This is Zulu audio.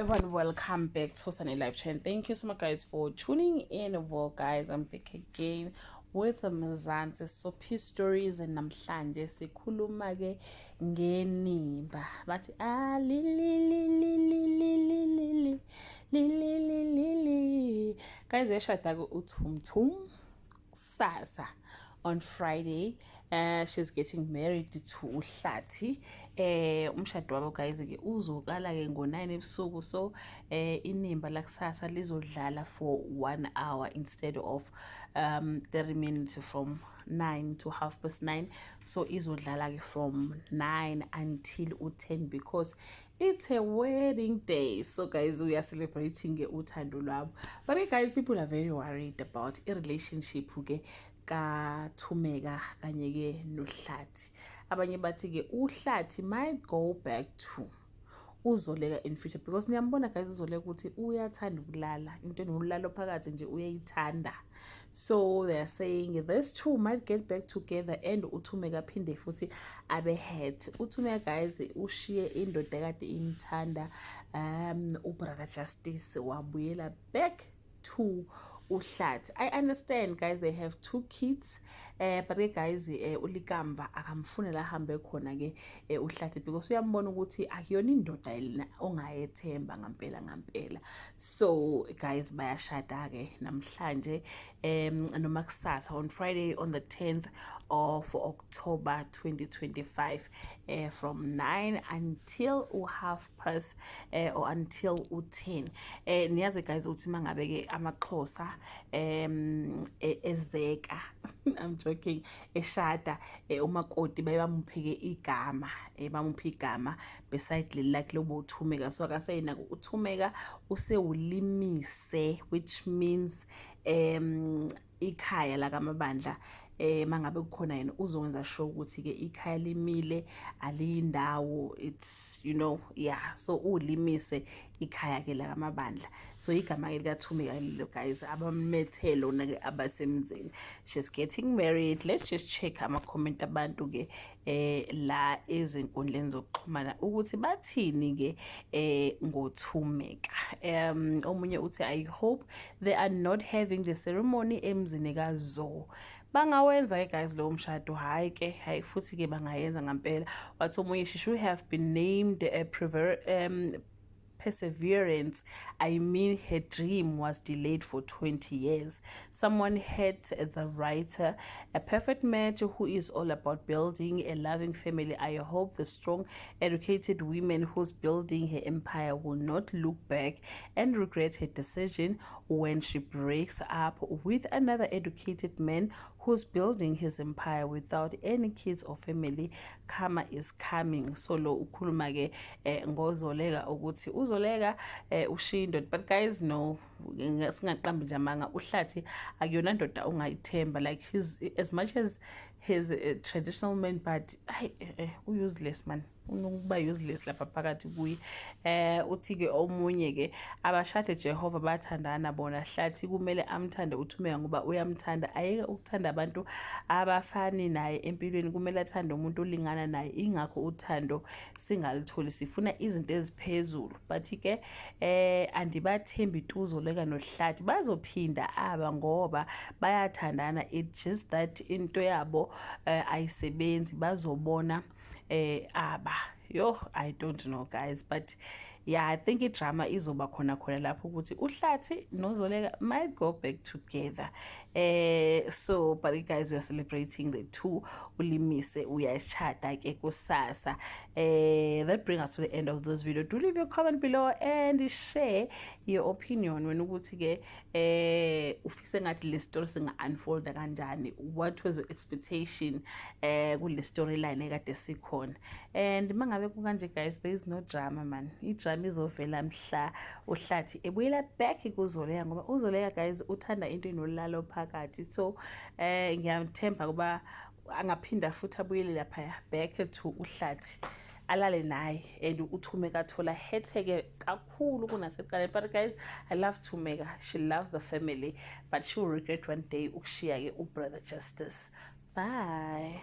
Everyone, welcome back to Sunny Life Channel. Thank you so much, guys, for tuning in. Well, guys, I'm back again with Mzansi Sophie Stories, and namhlanje sikhuluma ke ngenimba bathi li li li li li li li li li li li li. Guys, yashada ku uThumthum kusasa on Friday. She's getting married to uHlathi. Umshado wabo, guys, ke uzoqala ke ngo-9 ebusuku. So inimba lakusasa lizodlala for 1 hour instead of 30 minutes from 9 to 9:30. So izodlala ke from 9 until 10 because it's a wedding day. So guys, we are celebrating uthando lwabo. But guys, people are very worried about a relationship ke kaThumeka kanye ke noHlathi. Abanye bathi ke uHlathi might go back to uZoleka in future because niyambona guys uZoleka ukuthi uyathanda ukulala, into enolalo phakathi nje uyayithanda. So they are saying these two might get back together and uThumeka phinde futhi abe hurt. uThumeka, guys, ushiye indoda kade imthanda uBrother Justice wabuyela back to uHlathi. I understand, guys, they have 2 kids, but guys, uLikamva akamfunela ahambe khona ke uHlathi because uyambona ukuthi akuyona indoda yena ongayethemba ngampela. So guys, bayashada ke namhlanje noma kusasa on Friday on the 10th of October 2025 from 9 until 10:30 or until 10. Niyazi guys ukuthi mangabe ke amaXhosa ezeka I'm joking, eshada umakoti bayamuphike igama, bamuphe igama beside leli lakhe lobo uThumeka. So akasayina uThumeka usewulimise, which means ikhaya la kamabandla mangabe kukhona yena uzokwenza sure ukuthi ke ikhaya limile aliyindawo, it's so ulimise ikhaya ke la kamabandla. So igama ke likaThumeka lelo, guys, abamethelo na ke abasemzini. She's getting married. Let's just check ama comment abantu ke la ezinkundleni zokuxhumana ukuthi bathini ke ngoThumeka. Omunye uthi I hope they are not having the ceremony emzini kaZo. Bangawenza ke guys lo mshado, hayi futhi ke bangayenza ngampela. Wathi omunye she should have been named Perseverance. I mean, her dream was delayed for 20 years. Someone had the writer, a perfect match who is all about building a loving family. I hope the strong, educated woman who's building her empire will not look back and regret her decision when she breaks up with another educated man who's building his empire without any kids or family. Karma is coming. So lo ukhuluma ke ngoZoleka ukuthi uZoleka ushindo. But guys, no, singaqambi nje amanga, uHlathi akuyona ndoda ongayithemba, like he's as much as his traditional man, but useless man, unokuba useless lapha phakathi kuye. Uthi ke omunye ke abashade Jehova bathandana bona, Hlathi kumele amthande uThumeka ngoba uyamthanda. Ayeke ukuthanda abantu abafani naye empilweni, kumele athande umuntu olingana naye. Ingakho uthando singalitholi, sifuna izinto eziphezulu. But ke andibathembi uZoleka noHlathi bazophinda aba ngoba bayathandana. It's just that into yabo ayisebenzi, bazobona aba I don't know, guys, but yeah, I think drama izoba khona lapho ukuthi uHlathi noZoleka might go back together. So but guys, we are celebrating the 2 ulimise uyashada ke kusasa. That brings us to the end of this video. Do leave your comment below and share your opinion when ukuthi ke ufise ngathi le story singa unfold kanjani. What was your expectation kule storyline ekade sikhona? And mangabe kanje, guys, there is no drama, man. Drama izovela mhla uHlathi ebuyela back kuZoleka ngoba uZoleka, guys, uthanda into enolalo phakathi. So ngiyamthemba kuba angaphinda futhi abuyele lapha back to uHlathi alale naye and uThumeka thola hetheke kakhulu kunaseqaleni. But guys, I love Thumeka. She loves the family, but she will regret one day ukushiya ke uBrother Justice. Bye.